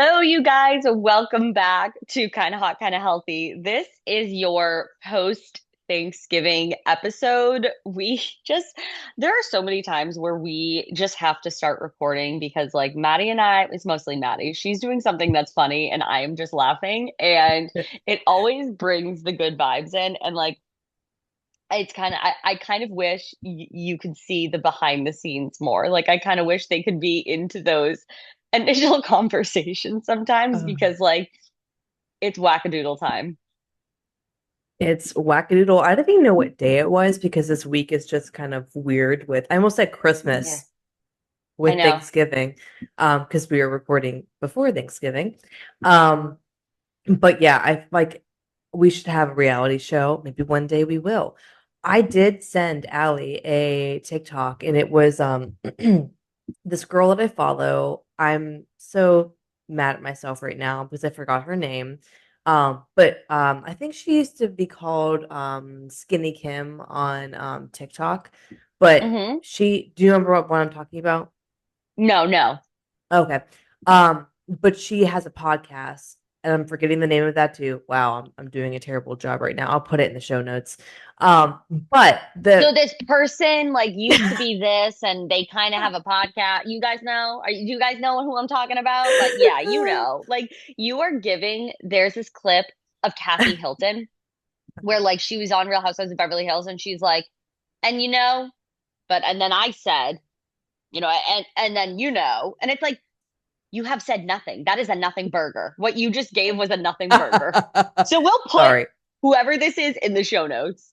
Hello, you guys. Welcome back to Kind of Hot, Kind of Healthy. This is your post Thanksgiving episode. There are so many times where we just have to start recording because, like, Maddie and I, it's mostly Maddie. She's doing something that's funny, and I am just laughing. And it always brings the good vibes in. And, like, I kind of wish you could see the behind the scenes more. Like, I kind of wish they could be into those initial conversations sometimes Uh, because, like, it's wackadoodle time. it's wackadoodle. I don't even know what day it was because this week is just kind of weird with I almost said Yeah, Christmas I with know. Thanksgiving, because we were recording before Thanksgiving. Um, but yeah, I like we should have a reality show. Maybe one day we will. I did send Allie a TikTok and it was this girl that I follow. I'm so mad at myself right now because I forgot her name. But I think she used to be called Skinny Kim on TikTok. But Hmm. do you remember what I'm talking about? No, no. Okay. But she has a podcast, and I'm forgetting the name of that too. Wow, I'm doing a terrible job right now. I'll put it in the show notes. But So the this person like used to be this, and they kind of have a podcast. You guys know? Do you guys know who I'm talking about? Like, yeah, you know. Like, you are giving. There's this clip of Kathy Hilton where, like, she was on Real Housewives of Beverly Hills, and she's like, and and then I said, and then and it's like you have said nothing. That is a nothing burger. What you just gave was a nothing burger. So we'll put Sorry. whoever this is in the show notes.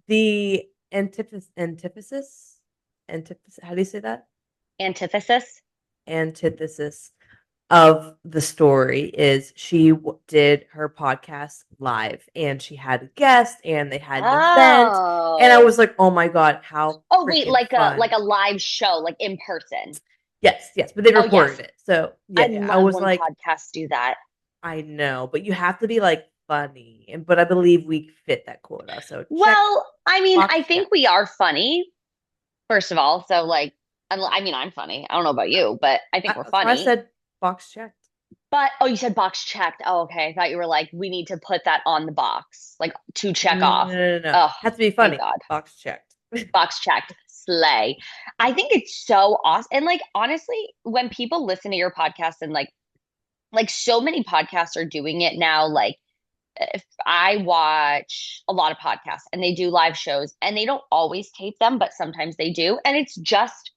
The antithesis, how do you say that? Antithesis. Antithesis of the story is she did her podcast live and she had a guest and they had an event. And I Oh. was like, oh my God, how Oh wait, freaking like fun. a live show, like in person. Yes, yes, but they Oh recorded yes. it. So I yeah, I love was when like, podcasts do that. I know, but you have to be like funny. And but I believe we fit that quota. So check, Well, I mean, I box think we checked. are funny, first of all. So like, I mean, I'm funny. I don't know about you, but I think we're That's why I funny. said box checked. But oh, you said box checked. Oh, okay. I thought you were like, we need to put that on the box, like to check No, no, off. no, no, no. Oh, Has to be thank funny. God. Box checked. Box checked. Slay. I think it's so awesome. And like honestly, when people listen to your podcast and like so many podcasts are doing it now, like if I watch a lot of podcasts and they do live shows and they don't always tape them, but sometimes they do. And it's just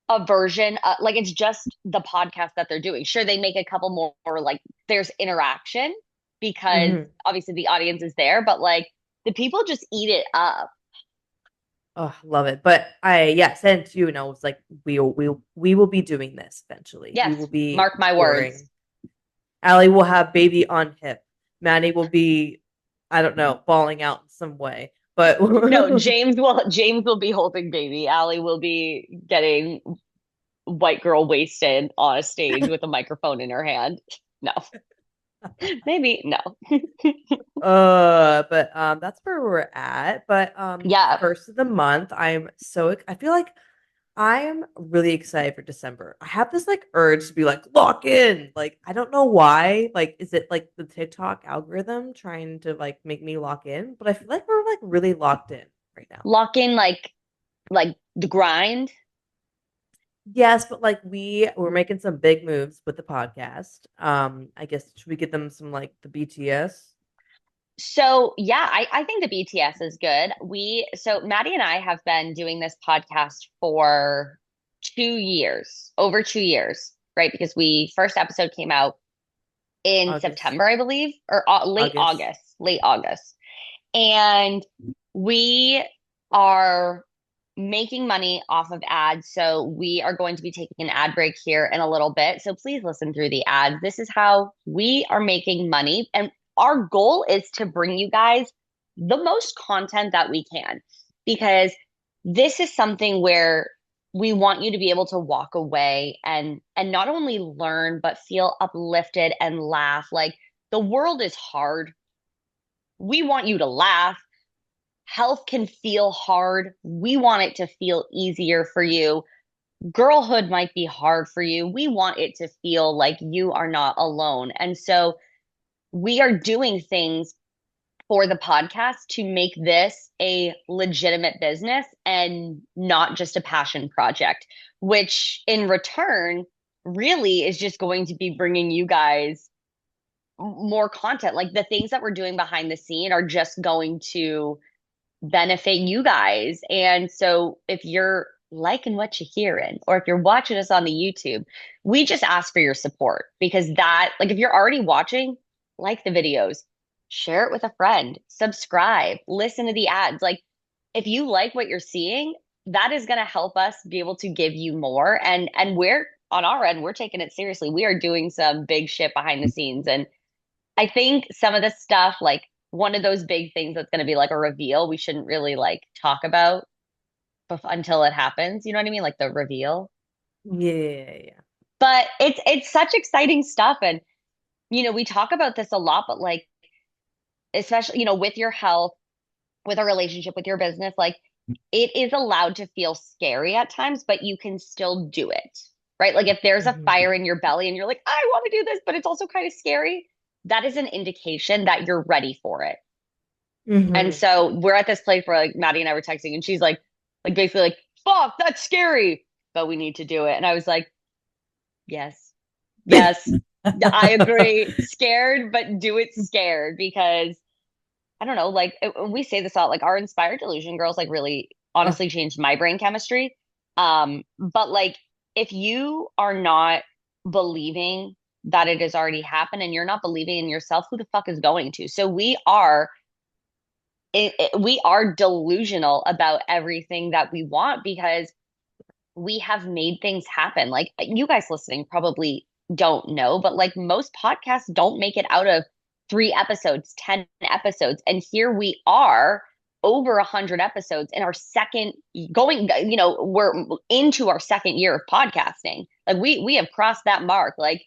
a version, like it's just the podcast that they're doing. Sure, they make a couple more, like there's interaction because Hmm. obviously the audience is there, but like the people just eat it up. Oh, love it. But yeah, sent you and I was like, we will be doing this eventually. We Yes, will be mark my words. touring. Allie will have baby on hip. Maddie will be, I don't know, falling out in some way. But No, James will be holding baby. Allie will be getting white girl wasted on a stage with a microphone in her hand. No, maybe no. but that's where we're at. But Yeah. first of the month, I feel like I'm really excited for December. I have this like urge to be like lock in. Like I don't know why. Like is it like the TikTok algorithm trying to like make me lock in? But I feel like we're like really locked in right now. Lock in like the grind. Yes, but like we're making some big moves with the podcast. I guess should we get them some like the BTS? So yeah, I think the BTS is good. So Maddie and I have been doing this podcast for 2 years, over 2 years, right? Because we first episode came out in August. September, I believe, or August. late August. And we are making money off of ads. So we are going to be taking an ad break here in a little bit. So please listen through the ads. This is how we are making money. And our goal is to bring you guys the most content that we can, because this is something where we want you to be able to walk away and not only learn but feel uplifted and laugh. Like, the world is hard. We want you to laugh. Health can feel hard. We want it to feel easier for you. girlhood might be hard for you. We want it to feel like you are not alone. And so we are doing things for the podcast to make this a legitimate business and not just a passion project, which in return really is just going to be bringing you guys more content. Like the things that we're doing behind the scene are just going to benefit you guys. And so if you're liking what you're hearing, or if you're watching us on the YouTube, we just ask for your support because that, like, if you're already watching, like the videos, share it with a friend, subscribe, listen to the ads. Like, if you like what you're seeing, that is going to help us be able to give you more. And we're on our end, we're taking it seriously. We are doing some big shit behind the scenes. And I think some of the stuff, like one of those big things that's going to be like a reveal, we shouldn't really like talk about until it happens. You know what I mean? Like the reveal. Yeah. But it's such exciting stuff, and we talk about this a lot, but like especially with your health, with a relationship, with your business, like it is allowed to feel scary at times, but you can still do it, right? Like if there's a Mhm. fire in your belly and you're like, I want to do this, but it's also kind of scary, that is an indication that you're ready for it. And Mhm. so we're at this place where like Maddie and I were texting and she's like basically like, fuck, that's scary, but we need to do it. And I was like, yes, yes, I agree. Scared, but do it scared because I don't know, like we say this a lot, like our inspired delusion girls like really Oh, honestly changed my brain chemistry. But like if you are not believing that it has already happened and you're not believing in yourself, who the fuck is going to? So we are delusional about everything that we want because we have made things happen. Like you guys listening probably don't know, but like most podcasts don't make it out of 3 episodes, 10 episodes. And here we are over 100 episodes in our second going, we're into our second year of podcasting. Like we have crossed that mark. Like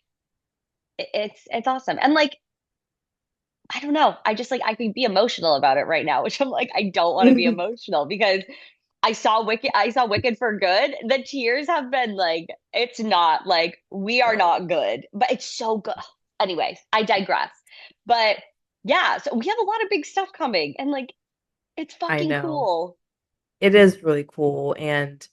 it's awesome. And like I don't know. I just like I could be emotional about it right now, which I'm like, I don't want to be emotional because I saw Wicked for good. The tears have been like, it's not like we are not good, but it's so good. Anyways, I digress. But yeah, so we have a lot of big stuff coming and like it's I fucking know. cool. It is really cool. And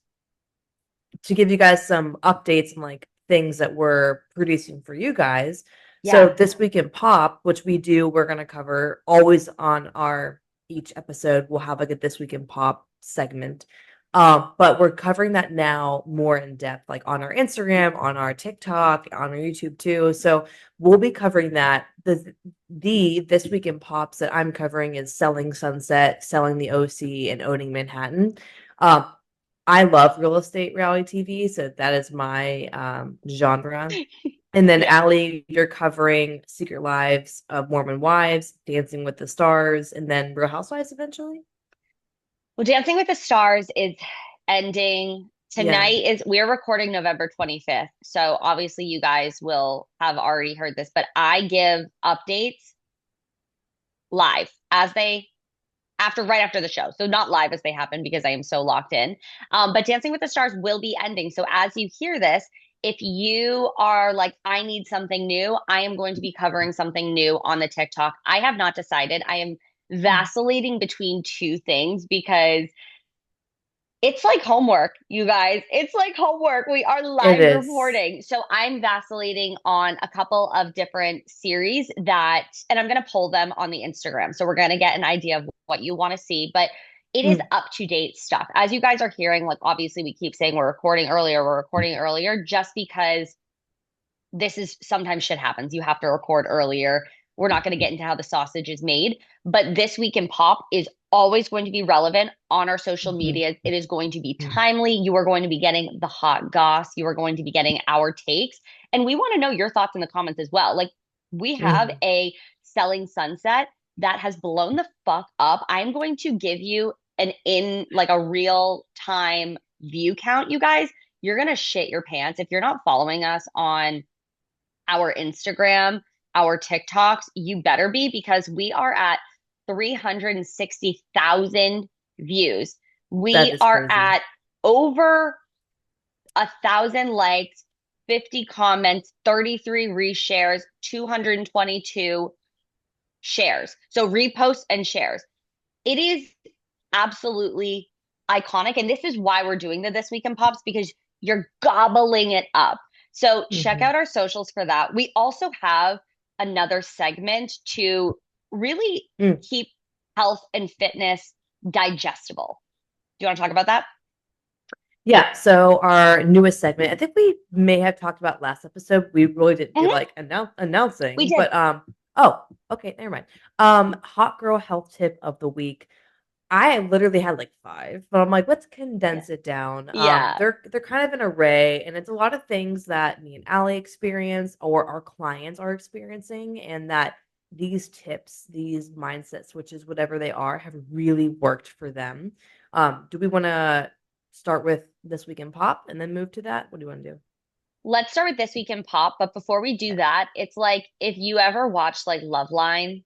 to give you guys some updates and like things that we're producing for you guys. So Yeah. this week in pop, which we do, we're going to cover always on our each episode. We'll have like a this week in pop segment. But we're covering that now more in depth, like on our Instagram, on our TikTok, on our YouTube too. So we'll be covering that. The this week in pops that I'm covering is selling Sunset, selling the OC, and owning Manhattan. Um, I love real estate reality TV, so that is my genre. And then Yeah. Allie, you're covering Secret Lives of Mormon Wives, Dancing with the Stars, and then Real Housewives eventually. Well, Dancing with the Stars is ending Yeah. tonight. Is we're recording November 25th. So obviously you guys will have already heard this, but I give updates live as they right after the show. So not live as they happen because I am so locked in. But Dancing with the Stars will be ending. So as you hear this, if you are like, I need something new, I am going to be covering something new on the TikTok. I have not decided. I am vacillating between two things because it's like homework, you guys. It's like homework. We are It live is. reporting. So I'm vacillating on a couple of different series and I'm going to pull them on the Instagram. So we're going to get an idea of what you want to see, but it is Mm, up to date stuff. As you guys are hearing, like obviously we keep saying we're recording earlier just because this is sometimes shit happens. You have to record earlier. We're not going to get into how the sausage is made, but this week in pop is always going to be relevant on our social mhm, media. It is going to be mm, timely. You are going to be getting the hot goss. You are going to be getting our takes. And we want to know your thoughts in the comments as well. Like we have mhm. a selling sunset that has blown the fuck up. I'm going to give you an in like a real time view count, you guys. You're going to shit your pants if you're not following us on our Instagram, our TikToks, you better be because we are at 360,000 views. That We is are crazy. at over 1,000 likes, 50 comments, 33 reshares, 222 shares. So reposts and shares. It is absolutely iconic. And this is why we're doing the This Week in Pops, because you're gobbling it up. So check Mhm. out our socials for that. We also have another segment to really Mm. keep health and fitness digestible. Do you want to talk about that? Yeah, so our newest segment, I think we may have talked about last episode. We really didn't feel Mhm. like We announcing, did. but oh, okay, never mind. Hot girl health tip of the week. I literally had like 5, but I'm like, let's condense it down. Yeah. They're kind of an array, and it's a lot of things that me and Allie experience or our clients are experiencing, and that these tips, these mindset switches, whatever they are, have really worked for them. Do we want to start with this week in pop and then move to that? What do you want to do? Let's start with This Week in Pop. But before we do Okay. that, it's like if you ever watched like Loveline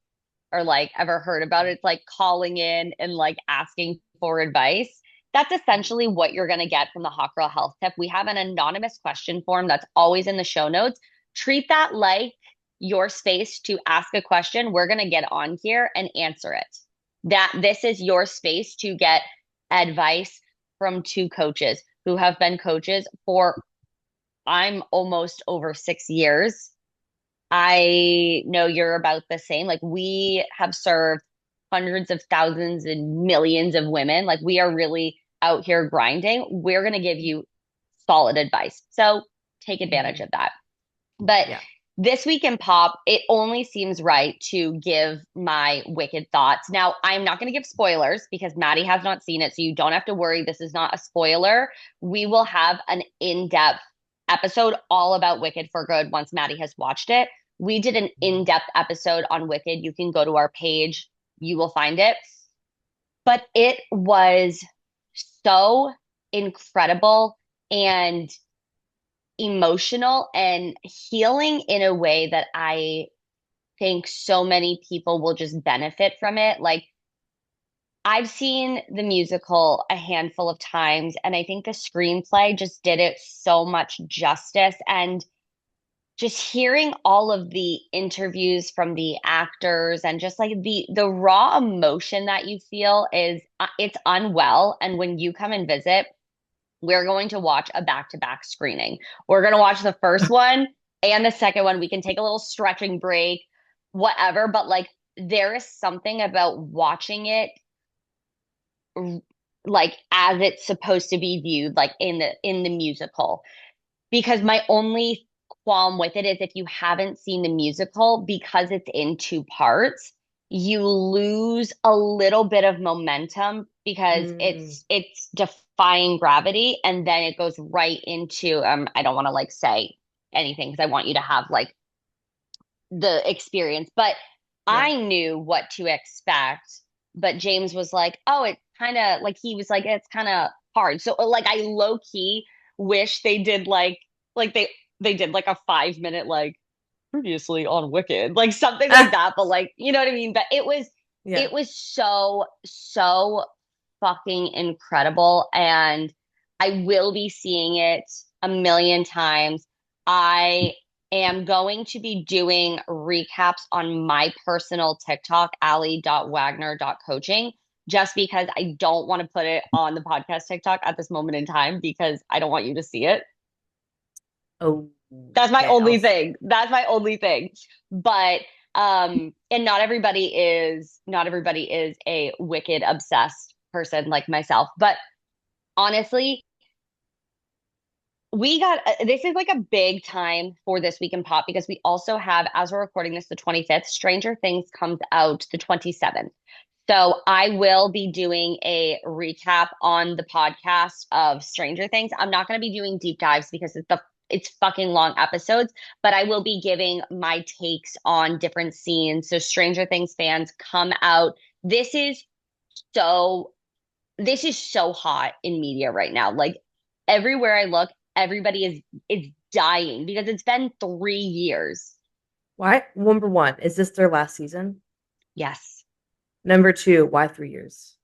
or like ever heard about it, it's like calling in and like asking for advice. That's essentially what you're going to get from the Hot Girl Health Tip. We have an anonymous question form that's always in the show notes. Treat that like your space to ask a question. We're going to get on here and answer it. That this is your space to get advice from two coaches who have been coaches for I'm almost over 6 years. I know you're about the same. Like we have served hundreds of thousands and millions of women. Like we are really out here grinding. We're going to give you solid advice. So take advantage Mhm. of that. But Yeah. this week in pop, it only seems right to give my wicked thoughts. Now, I'm not going to give spoilers because Maddie has not seen it. So you don't have to worry. This is not a spoiler. We will have an in-depth episode all about Wicked for Good once Maddie has watched it. We did an Mhm. in-depth episode on Wicked. You can go to our page, you will find it. But it was so incredible and emotional and healing in a way that I think so many people will just benefit from it. Like, I've seen the musical a handful of times, and I think the screenplay just did it so much justice. And just hearing all of the interviews from the actors and just like the raw emotion that you feel is it's unwell. And when you come and visit, we're going to watch a back-to-back screening. We're going to watch the first one and the second one. We can take a little stretching break, whatever, but like there is something about watching it like as it's supposed to be viewed, like in the musical. Because my only qualm with it is if you haven't seen the musical, because it's in two parts, you lose a little bit of momentum because Mm. it's defying gravity and then it goes right into I don't want to like say anything because I want you to have like the experience, but Yeah. I knew what to expect. But James was like, oh, it kind of like he was like, it's kind of hard. So like I low key wish they did like they did like a 5 minute like previously on Wicked, like something like Ah, that. But like, you know what I mean? But yeah. it was so fucking incredible. And I will be seeing it a million times. I am going to be doing recaps on my personal TikTok, ali.wagner.coaching, just because I don't want to put it on the podcast TikTok at this moment in time because I don't want you to see it. Oh, That's my okay. only thing. That's my only thing. But and not everybody is a wicked obsessed person like myself. But honestly, we got this is like a big time for This Week in Pop because we also have, as we're recording this, the 25th, Stranger Things comes out the 27th. So I will be doing a recap on the podcast of Stranger Things. I'm not going to be doing deep dives because it's fucking long episodes, but I will be giving my takes on different scenes. So Stranger Things fans come out. This is so this is so hot in media right now. Like everywhere I look, everybody is dying because it's been 3 years. Why? Number one, is this their last season? Yes. Number two, why 3 years?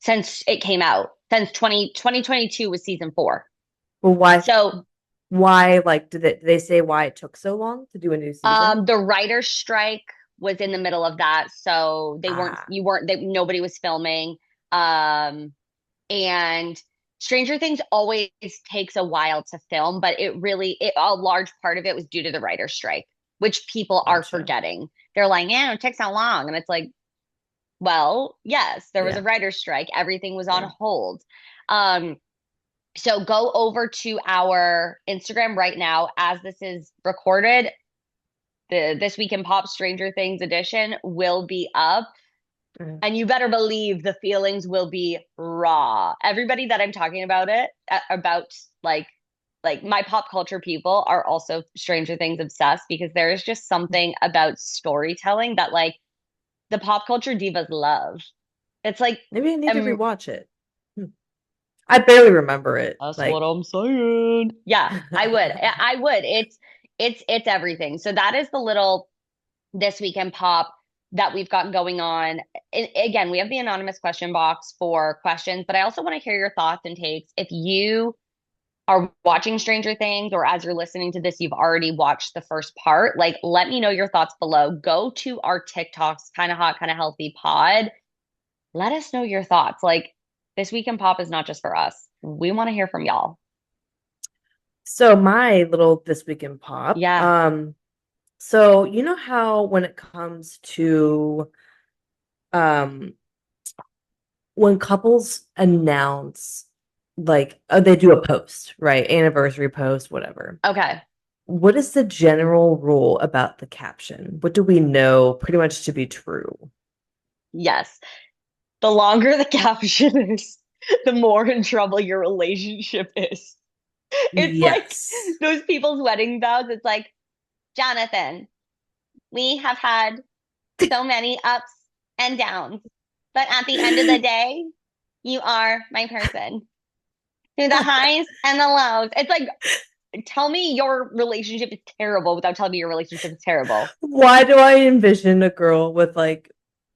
Since it came out. Since 2022 was season 4. Well, So why, like, did they say why it took so long to do a new season? the writer's strike was in the middle of that, so Ah, nobody was filming. Um, and Stranger Things always takes a while to film, but a large part of it was due to the writer's strike, which people are gotcha. forgetting. They're like, yeah, it takes how long? And it's like, well, yes, there was a Yeah, writer's strike. Everything was on yeah. hold. Um, so go over to our Instagram right now as this is recorded. The This Week in Pop Stranger Things edition will be up. Mhm. And you better believe the feelings will be raw. Everybody that I'm talking about like my pop culture people are also Stranger Things obsessed because there is just something about storytelling that like the pop culture divas love. It's like Maybe I need to um rewatch it. Hmm. I barely remember it. that's what Like, I'm saying. Yeah, I would. I would. It's everything. So that is the little This Week in Pop that we've got going on. Again, we have the anonymous question box for questions, but I also want to hear your thoughts and takes. If you are watching Stranger Things or as you're listening to this, you've already watched the first part, like let me know your thoughts below. Go to our TikToks, kind of hot, kind of healthy pod. Let us know your thoughts. Like This Week in Pop is not just for us. We want to hear from y'all. so my little this week in pop. Yeah. So you know how when it comes to um when couples announce like they do a post, right? Anniversary post, whatever. Okay. What is the general rule about the caption? What do we know pretty much to be true? Yes. The longer the caption is, the more in trouble your relationship is. It's like Yes. those people's wedding vows. It's like, Jonathan, we have had so many ups and downs, but at the end of the day, you are my person. Through the highs and the lows. It's like, tell me your relationship is terrible without telling me your relationship is terrible. Why do I envision a girl with like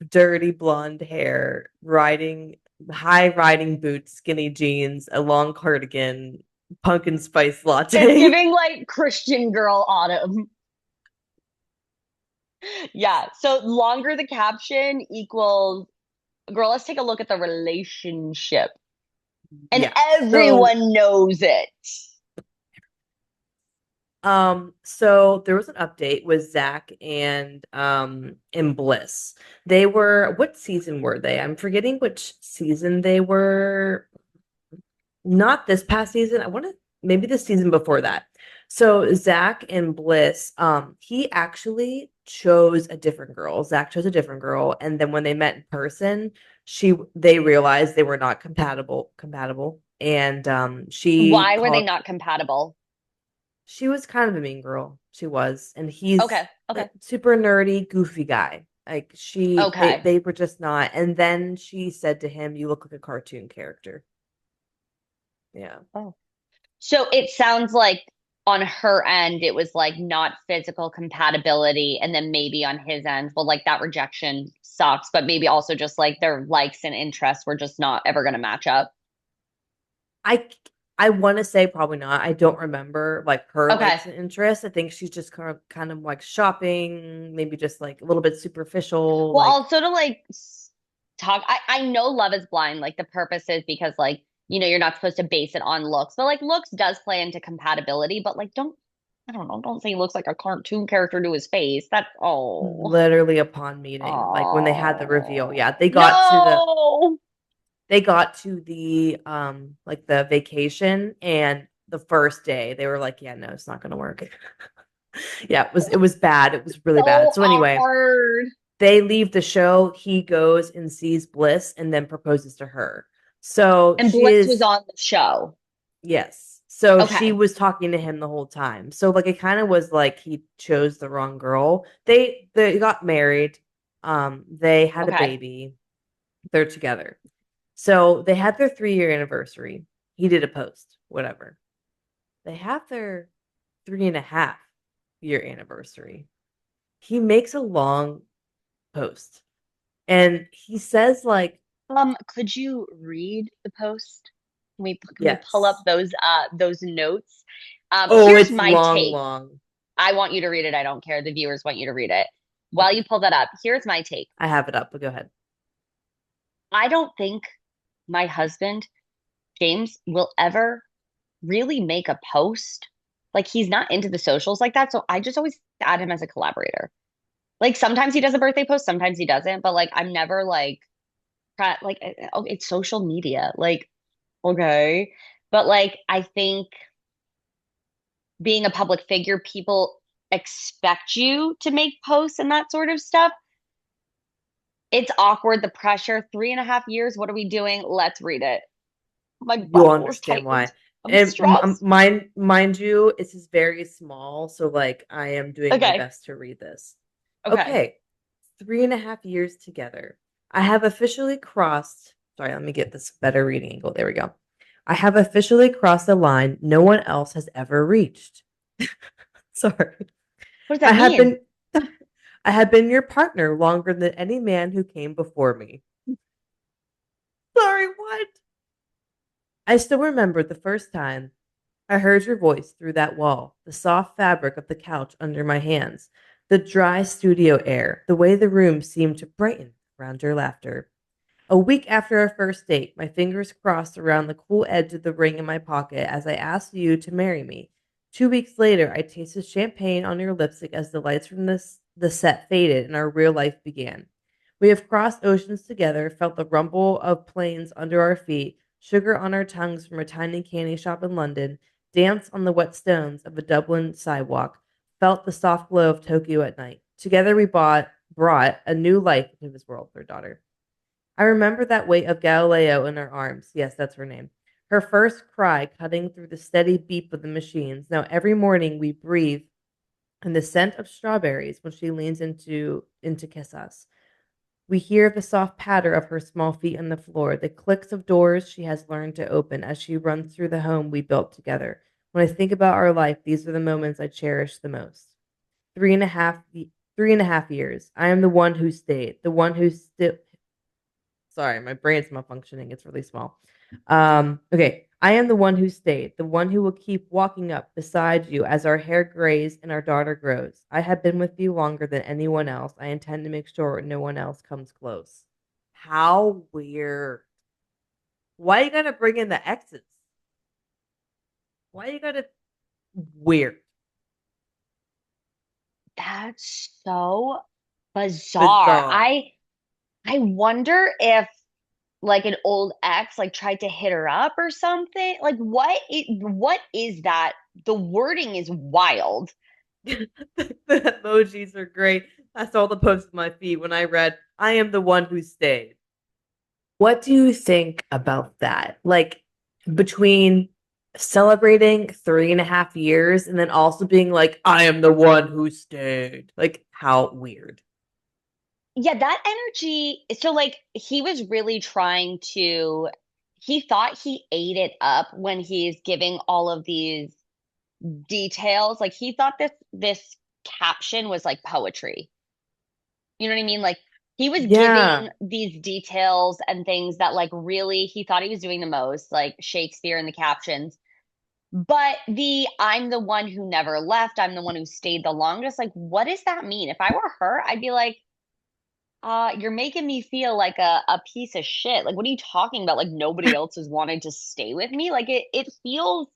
dirty blonde hair, riding high riding boots, skinny jeans, a long cardigan, pumpkin spice It's latte? giving like Christian girl autumn. Yeah. So longer the caption equals, girl, let's take a look at the relationship. And Yeah. So everyone knows it. so there was an update with Zach and Bliss. They were what season were they? I'm forgetting which season they were. Not this past season. I want to maybe the season before that. So Zach and Bliss, he actually chose a different girl. Zach chose a different girl, and then when they met in person, they realized they were not compatible, and she Why were they called. not compatible? She was kind of a mean girl. She was, and he's Okay. Okay. like super nerdy, goofy guy. Like Okay. they were just not. And then she said to him, "You look like a cartoon character." Yeah. Oh. So it sounds like on her end, it was like not physical compatibility. And then maybe on his end, well, like that rejection sucks, but maybe also just like their likes and interests were just not ever going to match up. I I want to say probably not. I don't remember like her Okay. likes and interests. I think she's just kind of like shopping, maybe just like a little bit superficial. Well, Like also to like talk, I know Love is Blind, like the purpose is because like, you're not supposed to base it on looks, but like looks does play into compatibility, but like I don't know, don't say he looks like a cartoon character to his face. That's literally upon meeting, like when they had the reveal. oh Yeah, no. they got to the like the vacation, and the first day they were like, yeah, no, it's not gonna work. Yeah, it was bad. It was really bad. So So anyway, awkward. they leave the show. He goes and sees Bliss and then proposes to her. So And she Bliss was is, on the show. yes. So she Okay. was talking to him the whole time. So like it kind of was like he chose the wrong girl. They got married. They had a Okay. baby. They're together. So they had their 3 year anniversary. He did a post, whatever. They have their 3.5 year anniversary. He makes a long post and he says like, Could you read the post? Can we pull up Yes. those notes? Oh, Here's it's my long, take. long. I want you to read it. I don't care. The viewers want you to read it. While you Okay. pull that up, here's my take. I have it up, but go ahead. I don't think my husband, James, will ever really make a post. Like he's not into the socials like that. So I just always add him as a collaborator. Like sometimes he does a birthday post, sometimes he doesn't, but like I'm never like oh, it's social media. Like, okay. But like I think being a public figure, people expect you to make posts and that sort of stuff. It's awkward, the pressure. 3.5 years. What are we doing? Let's read it. My You'll butthole is understand tightened. why. I'm And stressed. mind you, this is very small, so like I am doing my Okay. best to read this. Okay. Okay, 3.5 years together. I have officially crossed. Sorry, let me get this better reading angle. There we go. I have officially crossed a line no one else has ever reached. Sorry. What does I that have mean? been I have been your partner longer than any man who came before me. Sorry, what? I still remember the first time I heard your voice through that wall, the soft fabric of the couch under my hands, the dry studio air, the way the room seemed to brighten around your laughter. A week after our first date, my fingers crossed around the cool edge of the ring in my pocket as I asked you to marry me. 2 weeks later, I tasted champagne on your lipstick as the lights from the set faded and our real life began. We have crossed oceans together, felt the rumble of planes under our feet, sugar on our tongues from a tiny candy shop in London, danced on the wet stones of a Dublin sidewalk, felt the soft glow of Tokyo at night. Together we brought a new life into this world for our daughter. I remember that weight of Galileo in her arms. Yes, that's her name. Her first cry cutting through the steady beep of the machines. Now every morning we breathe in the scent of strawberries when she leans into kiss us. We hear the soft patter of her small feet on the floor, the clicks of doors she has learned to open as she runs through the home we built together. When I think about our life, these are the moments I cherish the most. 3.5 years. I am the one who stayed, the one who still. Sorry, my brain's malfunctioning. It's really small. Okay. I am the one who stayed, the one who will keep walking up beside you as our hair grays and our daughter grows. I have been with you longer than anyone else. I intend to make sure no one else comes close. How weird. Why you gotta bring in the exes? Why you gotta weird? That's so bizarre. Bizarre. I wonder if like an old ex like tried to hit her up or something. Like what is that? The wording is wild. The emojis are great. That's all the posts on my feed when I read, I am the one who stayed. What do you think about that? Like between celebrating 3.5 years and then also being like, I am the one who stayed. Like, how weird. Yeah, that energy. So like he was really trying to he thought he ate it up when he's giving all of these details. Like he thought this caption was like poetry. You know what I mean? Like he was Yeah. giving these details and things that like really he thought he was doing the most, like Shakespeare in the captions. But the I'm the one who never left, I'm the one who stayed the longest. Like, what does that mean? If I were her, I'd be like, you're making me feel like a piece of shit. Like, what are you talking about? Like nobody else is wanting to stay with me. Like it feels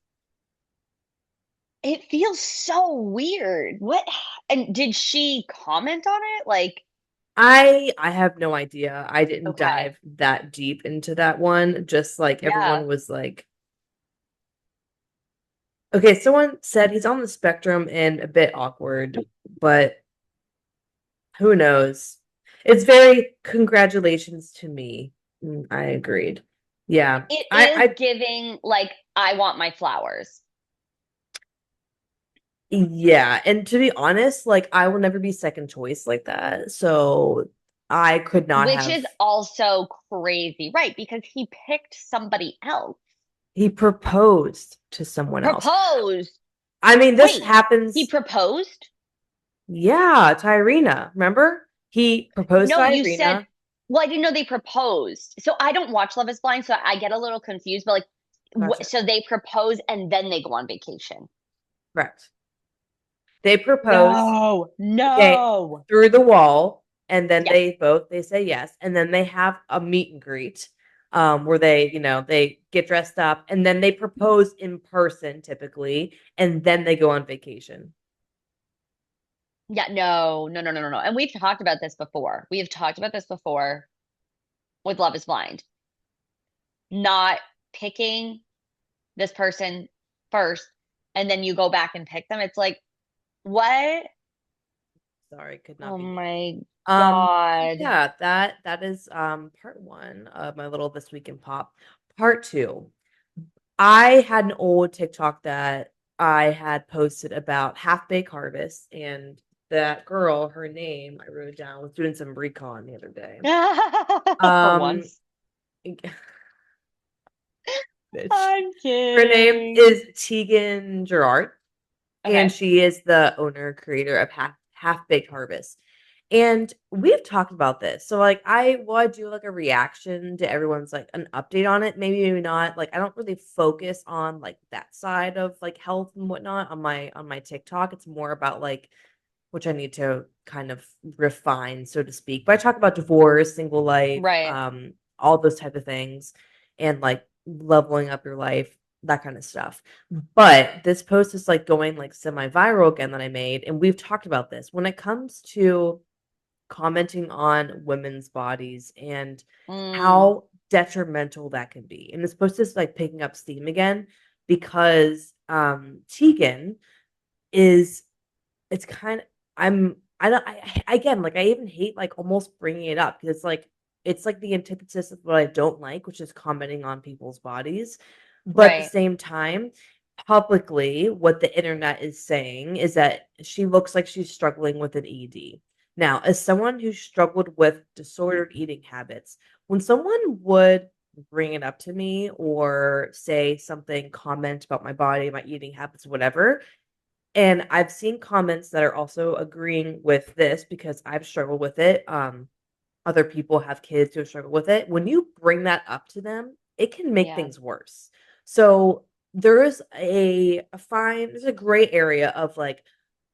so weird. What and did she comment on it? Like, I have no idea. I didn't okay. dive that deep into that one. Just like Yeah. everyone was like, okay, someone said he's on the spectrum and a bit awkward, but who knows? It's very congratulations to me. I agreed. Yeah. It is I giving like I want my flowers, yeah, and to be honest, like I will never be second choice like that. So I could not which have is also crazy, right? Because he picked somebody else. he proposed to someone else. Proposed. I mean, this Wait, he happens. proposed? Yeah, to Irina. Remember? He proposed to No, you said, Irina. well, I didn't know they proposed. So I don't watch Love is Blind, so I get a little confused, but like Gotcha. So they propose and then they go on vacation. Correct. They propose, No, okay, no. through the wall, and then Yes. they say yes, and then they have a meet and greet, where they, they get dressed up, and then they propose in person typically, and then they go on vacation. Yeah, no, no, no, no, no, no. And we've talked about this before. We have talked about this before with Love is Blind. Not picking this person first and then you go back and pick them. It's like, what? Sorry, could not Oh be me. my So God. yeah, that is part one of my little This Week in Pop. Part two. I had an old TikTok that I had posted about Half Baked Harvest, and that girl, her name, I wrote it down, was doing some recon the other day. For Um, once. bitch. I'm Her name kidding. is Tegan Gerard, and Okay. she is the owner creator of Half Baked Harvest. And we've talked about this. So like I want to do like a reaction to everyone's like an update on it. Maybe not. Like I don't really focus on like that side of like health and whatnot on my TikTok. It's more about like which I need to kind of refine, so to speak. But I talk about divorce, single life, Right. all those type of things, and like leveling up your life, that kind of stuff. But this post is like going like semi-viral again that I made, and we've talked about this when it comes to commenting on women's bodies and Mm, how detrimental that can be. And this post is like picking up steam again because Tegan is it's kind of I don't again, like, I even hate, like, almost bringing it up because it's like the antithesis of what I don't like, which is commenting on people's bodies, but at the right. same time, publicly, what the internet is saying is that she looks like she's struggling with an ED. Now, as someone who struggled with disordered eating habits, when someone would bring it up to me or say something, comment about my body, my eating habits, whatever, and I've seen comments that are also agreeing with this because I've struggled with it. Other people have kids who struggle with it. When you bring that up to them, it can make Yeah. things worse. So there is there's a gray area of like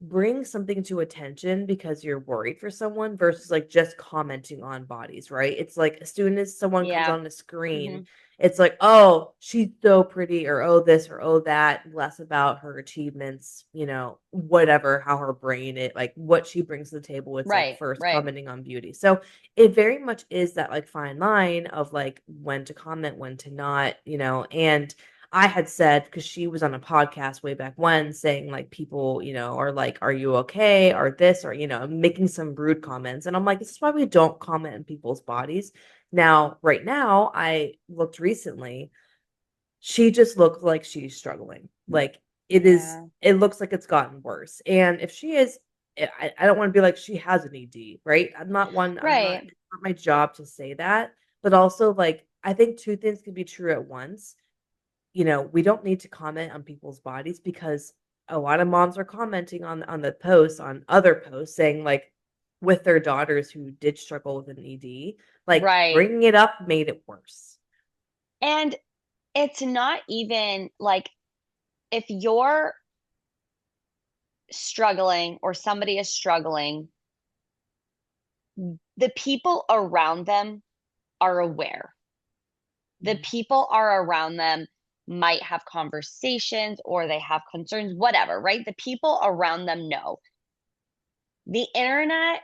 bring something to attention because you're worried for someone versus like just commenting on bodies, right? It's like as soon as someone comes Yeah. on the screen, Hmm. it's like, oh, she's so pretty, or oh, this, or oh, that, less about her achievements, whatever, how her brain, it like what she brings to the table. It's like Right. first Right. commenting on beauty. So it very much is that like fine line of like when to comment, when to not, and I had said because she was on a podcast way back when saying like people, are like, are you okay? Or this, or, making some rude comments. And I'm like, this is why we don't comment on people's bodies. Now, right now, I looked recently, she just looks like she's struggling. Like Yeah. it looks like it's gotten worse. And if she is, I don't want to be like she has an ED, right? Right. it's not my job to say that. But also, like, I think two things can be true at once. We don't need to comment on people's bodies because a lot of moms are commenting on the posts, on other posts, saying like with their daughters who did struggle with an ED, like Right. bringing it up made it worse. And it's not even like if you're struggling or somebody is struggling, the people around them are aware. The Mhm. people are around them might have conversations or they have concerns, whatever, right? The people around them know. The internet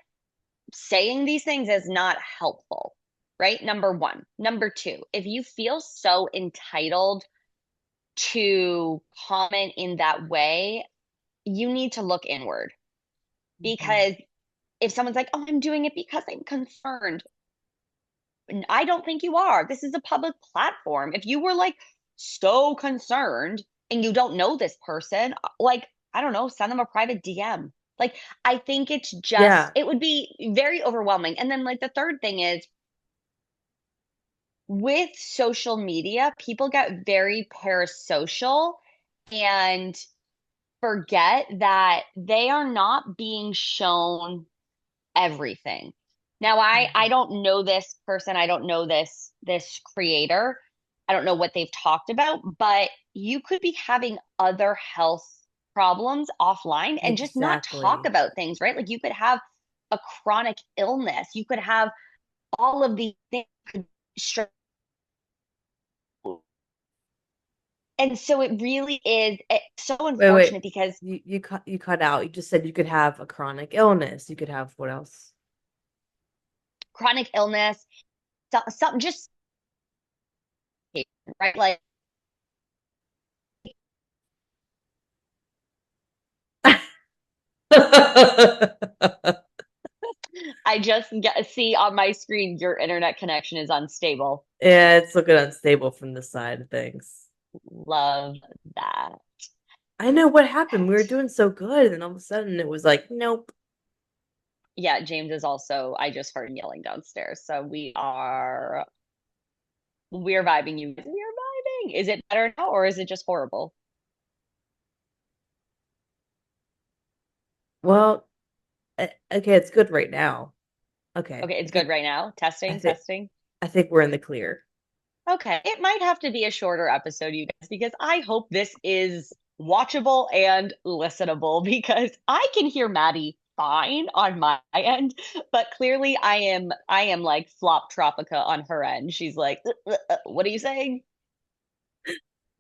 saying these things is not helpful, right? Number one. Number two, if you feel so entitled to comment in that way, you need to look inward Mhm. because if someone's like, oh, I'm doing it because I'm concerned, I don't think you are. This is a public platform. If you were like so concerned and you don't know this person, like, I don't know, send them a private DM. Like, I think it's just, Yeah. it would be very overwhelming. And then, like, the third thing is with social media, people get very parasocial and forget that they are not being shown everything. Now I Mhm. don't know this person, I don't know this creator, I don't know what they've talked about, but you could be having other health problems offline and just not talk Exactly. about things, right? Like you could have a chronic illness, you could have all of these things could struggle. And so it really is, it's so Wait. unfortunate because You cut out. You just said you could have a chronic illness. You could have what else? chronic illness, something just right. Like I just get see on my screen your internet connection is unstable. Yeah, it's looking unstable from the side of things. Love that. I know what happened. We were doing so good, and all of a sudden it was like, nope. Yeah, James is also, I just heard him yelling downstairs. So we're vibing you. We're vibing. Is it better now or is it just horrible? Well, okay, it's good right now. Okay, Okay, it's good right now. I Testing, think testing. I think we're in the clear. Okay, it might have to be a shorter episode, you guys, because I hope this is watchable and listenable because I can hear Maddie fine on my end, but clearly I am like flop tropica on her end. She's like, what are you saying?"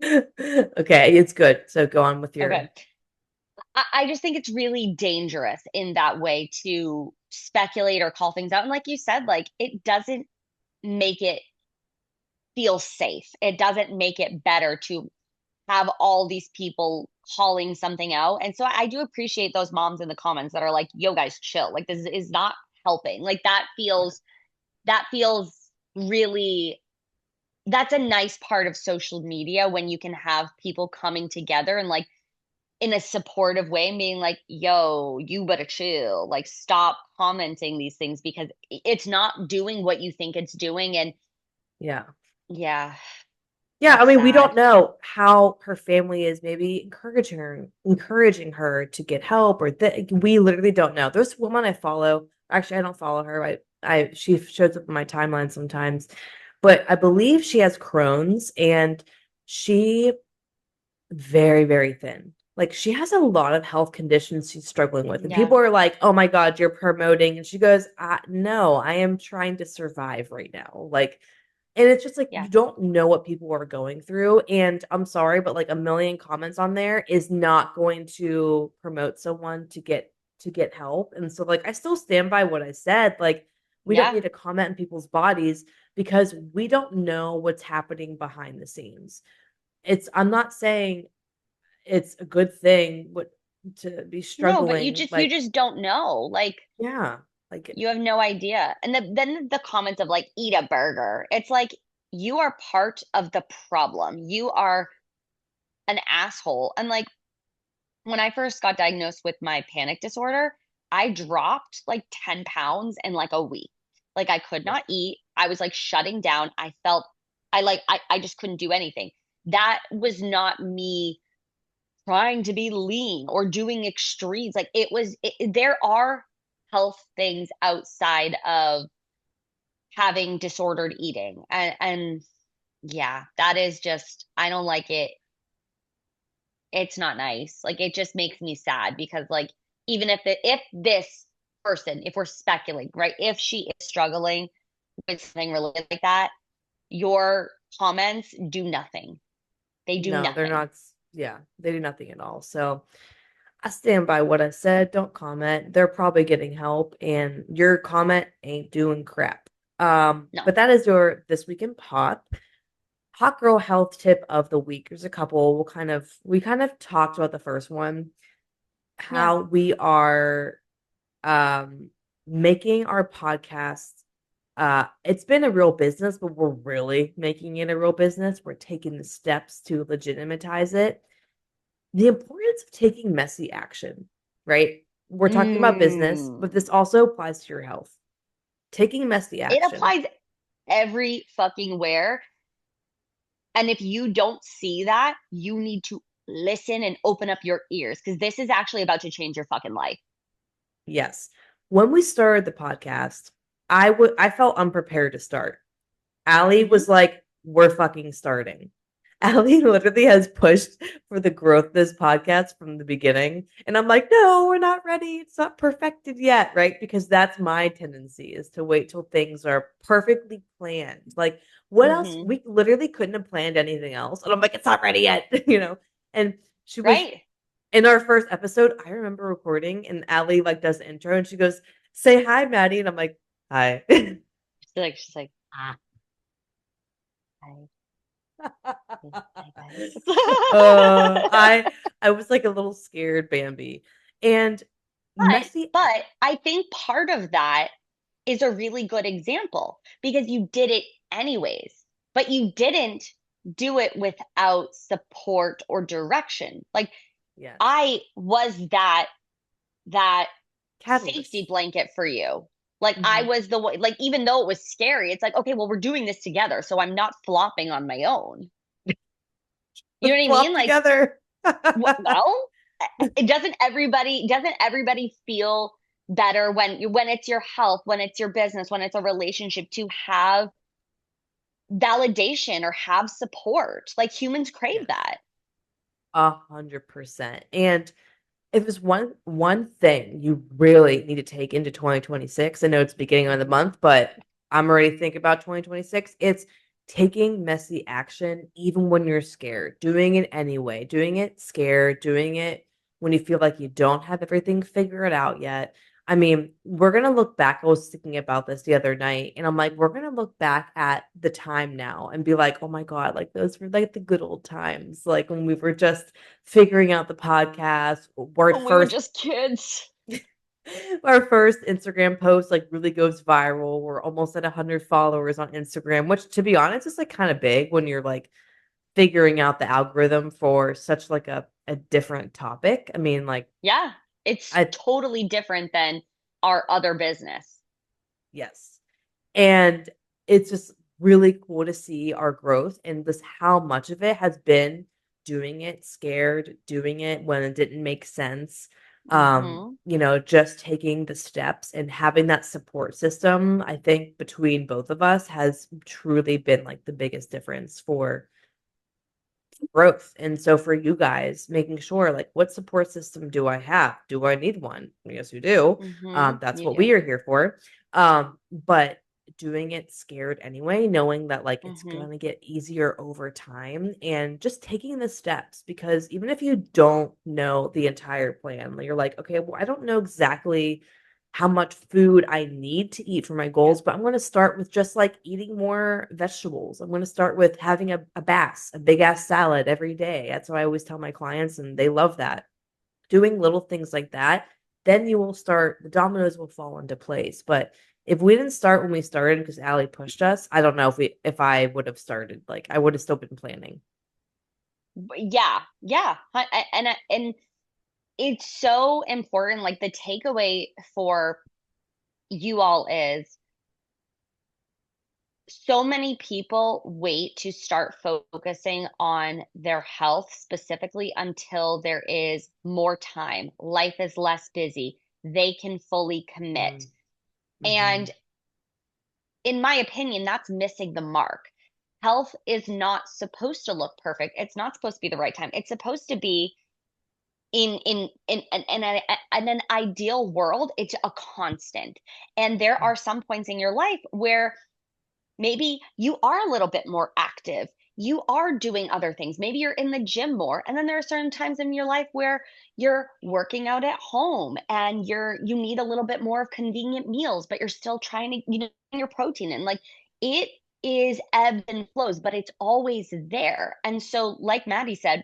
Okay, it's good. So go on with your. Okay. I just think it's really dangerous in that way to speculate or call things out. And like you said, like it doesn't make it feel safe. It doesn't make it better to have all these people calling something out. And so I do appreciate those moms in the comments that are like, yo guys, chill. Like this is not helping. Like that feels really that's a nice part of social media when you can have people coming together and like in a supportive way and being like, yo, you better chill. Like stop commenting these things because it's not doing what you think it's doing. And Yeah. yeah, Yeah, I it's mean, we don't sad. know how her family is maybe encouraging her to get help or that we literally don't know. There's a woman I follow. Actually, I don't follow her. I she shows up in my timeline sometimes, but I believe she has Crohn's and she very, very thin. Like she has a lot of health conditions she's struggling with. And Yeah. people are like, "Oh my God, you're promoting." And she goes, "No, I am trying to survive right now." Like and it's just like Yeah. you don't know what people are going through. And I'm sorry, but like a million comments on there is not going to promote someone to get help. And so like I still stand by what I said. Like we don't Yeah. need to comment on people's bodies because we don't know what's happening behind the scenes. I'm not saying it's a good thing what to be No, but you struggling just you like just don't know. Like yeah, like you have no idea. And then the comments of like eat a burger. It's like you are part of the problem. You are an asshole. And like when I first got diagnosed with my panic disorder, I dropped like 10 pounds in like a week. Like I could not eat. I was like shutting down. I felt I just couldn't do anything. That was not me trying to be lean or doing extremes. Like there are health things outside of having disordered eating. And yeah, that is just I don't like it. It's not nice. Like it just makes me sad because like even if this person, if we're speculating, right, if she is struggling with something related like that, your comments do nothing. They do no, they're nothing. not. Yeah, they do nothing at all. So I stand by what I said. Don't comment. They're probably getting help, and your comment ain't doing crap. No. But that is your this week in hot girl health tip of the week. There's a couple. We kind of talked about the first one, Yeah. how we are um making our podcast. It's been a real business, but we're really making it a real business. We're taking the steps to legitimatize it. The importance of taking messy action, right? We're talking about business, but this Mm. also applies to your health. Taking messy It action. applies every fucking where. And if you don't see that, you need to listen and open up your ears because this is actually about to change your fucking life. Yes. When we started the podcast, I felt unprepared to start. Allie Hmm. was like, we're fucking starting. Allie literally has pushed for the growth of this podcast from the beginning. And I'm like, no, we're not ready. It's not perfected yet, right? Because that's my tendency is to wait till things are perfectly planned. Like, what else? Hmm. We literally couldn't have planned anything else. And I'm like, it's not ready yet, you know? And she was Right? in our first episode. I remember recording, and Allie like does the intro and she goes, say hi, Maddie. And I'm like, hi. She's like, ah, hi, hi guys. uh, I I was like a little scared Bambi. And But messy. but I think part of that is a really good example because you did it anyways, but you didn't do it without support or direction. Like Yes. I was that safety Catalyst. blanket for you. Like I Mhm. was the one, like even though it was scary, it's like, okay, well, we're doing this together, so I'm not flopping on my own. You know Let's what I mean? flop Like, together. well, it doesn't everybody feel better when it's your health, when it's your business, when it's a relationship to have validation or have support. Like humans crave Yes. that. 100%. And if it's one thing you really need to take into 2026, I know it's beginning of the month, but I'm already thinking about 2026. It's taking messy action even when you're scared, doing it anyway, doing it scared, doing it when you feel like you don't have everything figured out yet. I mean, we're gonna look back. I was thinking about this the other night, and I'm like, we're gonna look back at the time now and be like, oh my God, like those were like the good old times, like when we were just figuring out the podcast. Word When we were first, just kids. our first Instagram post like really goes viral. We're almost at 100 followers on Instagram, which to be honest is like kind of big when you're like figuring out the algorithm for such like a different topic. I mean, like Yeah, it's I totally different than our other business. yes. And it's just really cool to see our growth and just how much of it has been doing it scared, doing it when it didn't make sense. Hmm. Just taking the steps and having that support system, I think between both of us has truly been like the biggest difference for growth. And so for you guys, making sure like what support system do I have? Do I need one? Yes, you do. Hmm. That's You what we do. are here for. But doing it scared anyway, knowing that like it's Hmm. gonna get easier over time and just taking the steps because even if you don't know the entire plan, like, you're like, okay, well, I don't know exactly how much food I need to eat for my goals, but I'm going to start with just like eating more vegetables. I'm going to start with having a big ass salad every day. That's what I always tell my clients, and they love that. Doing little things like that, then you will start, the dominoes will fall into place. But if we didn't start when we started because Allie pushed us, I don't know if I would have started. Like I would have still been planning. Yeah, yeah. And it's so important. Like the takeaway for you all is so many people wait to start focusing on their health specifically until there is more time. Life is less busy. They can fully commit. Mm-hmm. And in my opinion, that's missing the mark. Health is not supposed to look perfect. It's not supposed to be the right time. It's supposed to be in an ideal world, it's a constant. And there are some points in your life where maybe you are a little bit more active. You are doing other things. Maybe you're in the gym more. And then there are certain times in your life where you're working out at home and you need a little bit more of convenient meals, but you're still trying to, your protein in. Like it is ebbs and flows, but it's always there. And so, like Maddie said,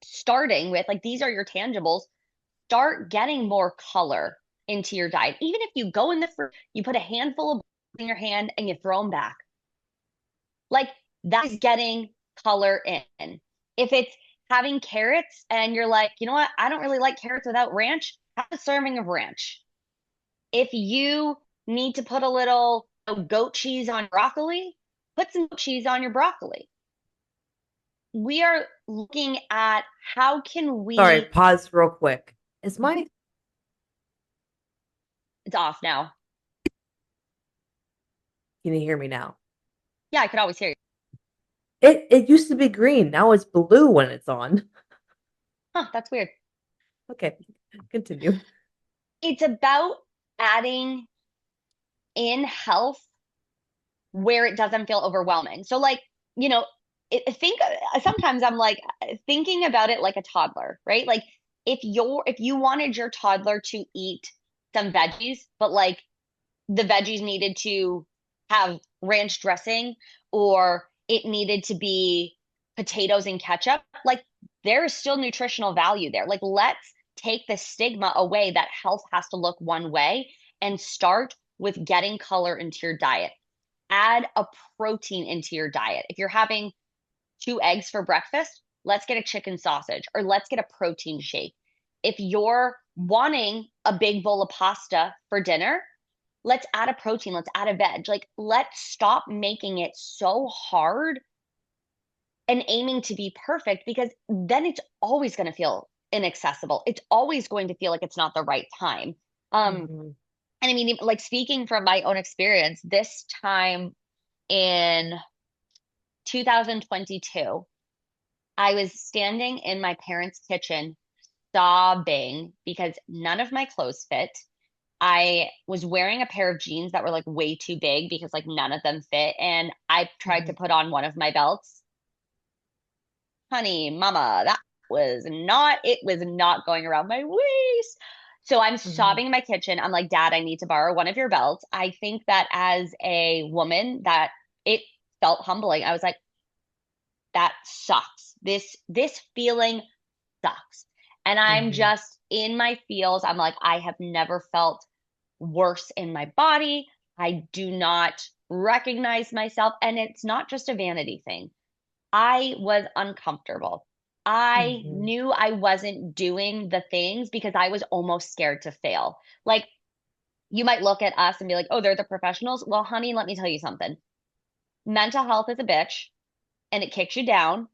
starting with like these are your tangibles, start getting more color into your diet. Even if you go in the fruit, you put a handful of in your hand and you throw them back, like that is getting color in. If it's having carrots and you're like, you know what, I don't really like carrots without ranch, have a serving of ranch. If you need to put a little goat cheese on broccoli, put some goat cheese on your broccoli. We are looking at how can Sorry, we, pause real quick. Is my it's off now. Can you hear me now? Yeah, I could always hear you. It used to be green. Now it's blue when it's on. Huh, that's weird. Okay, continue. It's about adding in health where it doesn't feel overwhelming. So like, you know, think sometimes I'm like thinking about it like a toddler, right? Like if you wanted your toddler to eat some veggies, but like the veggies needed to have ranch dressing or it needed to be potatoes and ketchup, like there is still nutritional value there. Like let's take the stigma away that health has to look one way and start with getting color into your diet. Add a protein into your diet. If you're having 2 eggs for breakfast, let's get a chicken sausage or let's get a protein shake. If you're wanting a big bowl of pasta for dinner, let's add a protein, let's add a veg. Like, let's stop making it so hard and aiming to be perfect because then it's always going to feel inaccessible. It's always going to feel like it's not the right time. Um, Mhm. and I mean, like speaking from my own experience, this time in 2022, I was standing in my parents' kitchen sobbing because none of my clothes fit. I was wearing a pair of jeans that were like way too big because like none of them fit. And I tried to Mhm. put on one of my belts. Honey, mama, it was not going around my waist. So I'm Mhm. sobbing in my kitchen. I'm like, Dad, I need to borrow one of your belts. I think that as a woman, that it felt humbling. I was like, that sucks. This feeling sucks. And I'm Mhm. just in my feels. I'm like, I have never felt worse in my body. I do not recognize myself. And it's not just a vanity thing. I was uncomfortable. I Mhm. knew I wasn't doing the things because I was almost scared to fail. Like, you might look at us and be like, oh, they're the professionals. Well, honey, let me tell you something. Mental health is a bitch and it kicks you down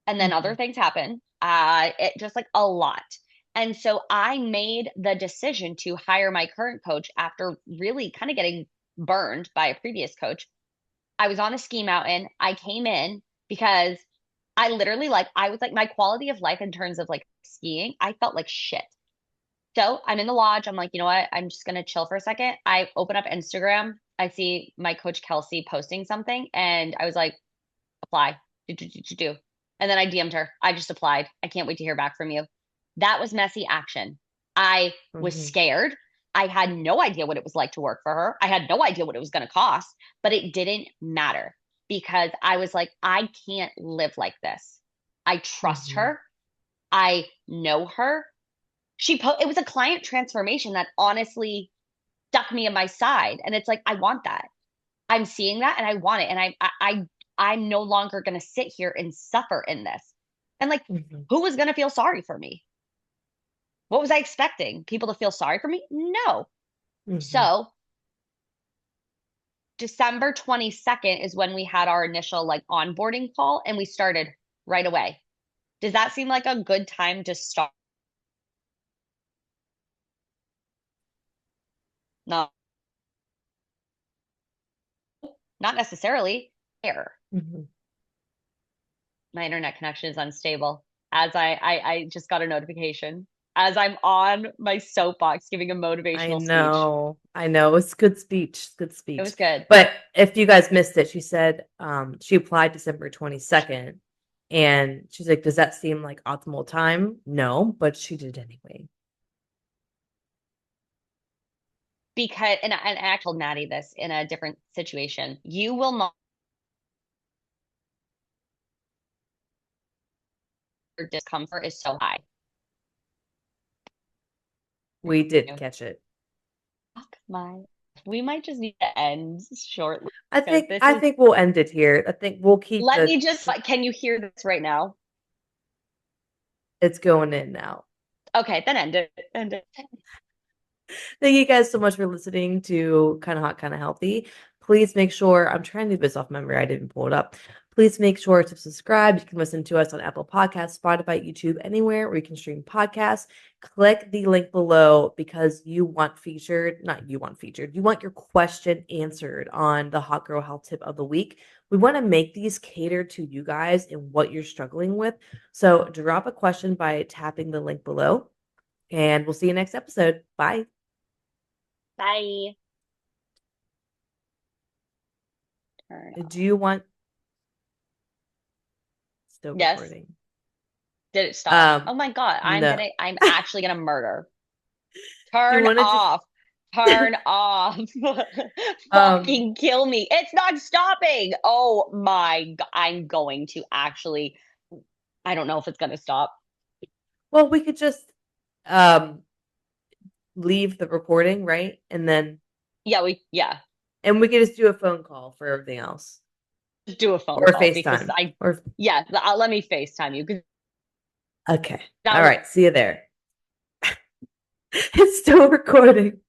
and then other Mhm. things happen. It just like a lot. And so I made the decision to hire my current coach after really kind of getting burned by a previous coach. I was on a ski mountain. I came in because I literally like I was like my quality of life in terms of like skiing, I felt like shit. So I'm in the lodge. I'm like, you know what? I'm just gonna chill for a second. I open up Instagram. I see my coach Kelsey posting something, and I was like, apply. Do. And then I DM'd her. I just applied. I can't wait to hear back from you. That was messy action. I was Mhm. scared. I had no idea what it was like to work for her. I had no idea what it was going to cost, but it didn't matter because I was like, I can't live like this. I trust Mhm. her. I know her. It was a client transformation that honestly stuck me in my side. And it's like, I want that. I'm seeing that and I want it. And I'm no longer going to sit here and suffer in this. And like, Mhm. who was going to feel sorry for me? What was I expecting? People to feel sorry for me? No. Mhm. So December 22nd is when we had our initial like onboarding call and we started right away. Does that seem like a good time to start? No, not necessarily. There. Mhm. My internet connection is unstable. As I just got a notification as I'm on my soapbox giving a I motivational speech. know. I know. It's good speech. Good It speech. was good. But if you guys missed it, she said she applied December 22nd and she's like, does that seem like optimal time? No, but she did anyway. Because and I told Maddie this in a different situation. You will not your discomfort is so high. We did catch it. Fuck my we might just need to end shortly I because think this I is think we'll end it here. I think we'll keep let the me just can you hear this right now? it's going in now. Okay, then end it. End it. Thank you guys so much for listening to Kind of Hot, Kind of Healthy. Please make sure I'm trying to do this off memory. I didn't pull it up. Please make sure to subscribe. You can listen to us on Apple Podcasts, Spotify, YouTube, anywhere where you can stream podcasts. Click the link below because you want featured, not you want featured, you want your question answered on the Hot Girl Health Tip of the Week. We want to make these cater to you guys and what you're struggling with. So drop a question by tapping the link below, and we'll see you next episode. Bye. Bye. Turn Do off. you want still Yes. recording? Did it stop? Um, Oh my God. no. I'm actually gonna murder. Do you Turn want to just off. Turn off. um Fucking kill me. It's not stopping. Oh my God. I'm going to actually, I don't know if it's gonna stop. well, we could just um leave the recording, right? Yeah. And we could just do a phone call for everything else. Just do a phone Or call because FaceTime. Or let me FaceTime you because okay. All now right, see you there. It's still recording.